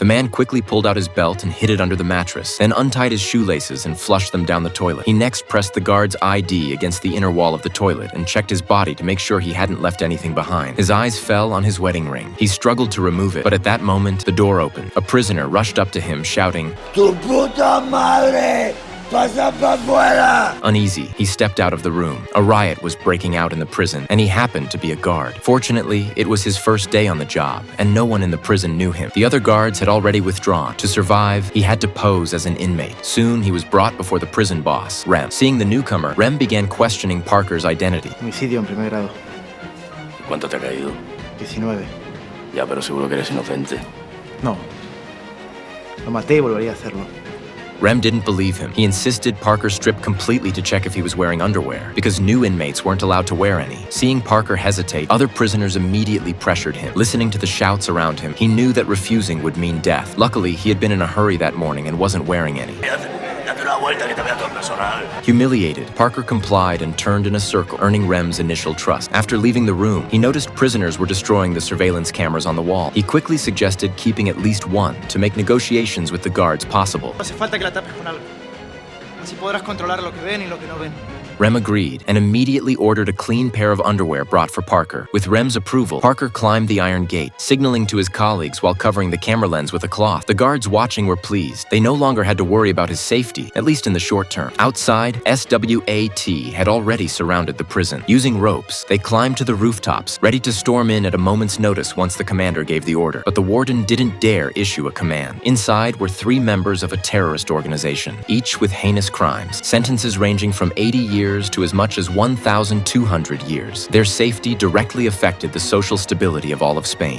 The man quickly pulled out his belt and hid it under the mattress, then untied his shoelaces and flushed them down the toilet. He next pressed the guard's ID against the inner wall of the toilet and checked his body to make sure he hadn't left anything behind. His eyes fell on his wedding ring. He struggled to remove it, but at that moment, the door opened. A prisoner rushed up to him, shouting, "Tu puta madre! Pasa pa fuera!" Uneasy, he stepped out of the room. A riot was breaking out in the prison, and he happened to be a guard. Fortunately, it was his first day on the job, and no one in the prison knew him. The other guards had already withdrawn. To survive, he had to pose as an inmate. Soon, he was brought before the prison boss, Rem. Seeing the newcomer, Rem began questioning Parker's identity. Homicidio en primer grado. ¿Cuánto te ha caído? 19. Ya, pero seguro que eres inocente. No. Lo maté y volvería a hacerlo. Rem didn't believe him. He insisted Parker strip completely to check if he was wearing underwear, because new inmates weren't allowed to wear any. Seeing Parker hesitate, other prisoners immediately pressured him. Listening to the shouts around him, he knew that refusing would mean death. Luckily, he had been in a hurry that morning and wasn't wearing any. Humiliated, Parker complied and turned in a circle, earning Rem's initial trust. After leaving the room, he noticed prisoners were destroying the surveillance cameras on the wall. He quickly suggested keeping at least one to make negotiations with the guards possible. Hace falta que la tapes con algo. Así podrás controlar lo que ven y lo que no ven. Rem agreed and immediately ordered a clean pair of underwear brought for Parker. With Rem's approval, Parker climbed the iron gate, signaling to his colleagues while covering the camera lens with a cloth. The guards watching were pleased. They no longer had to worry about his safety, at least in the short term. Outside, SWAT had already surrounded the prison. Using ropes, they climbed to the rooftops, ready to storm in at a moment's notice once the commander gave the order. But the warden didn't dare issue a command. Inside were 3 members of a terrorist organization, each with heinous crimes, sentences ranging from 80 years to as much as 1,200 years. Their safety directly affected the social stability of all of Spain.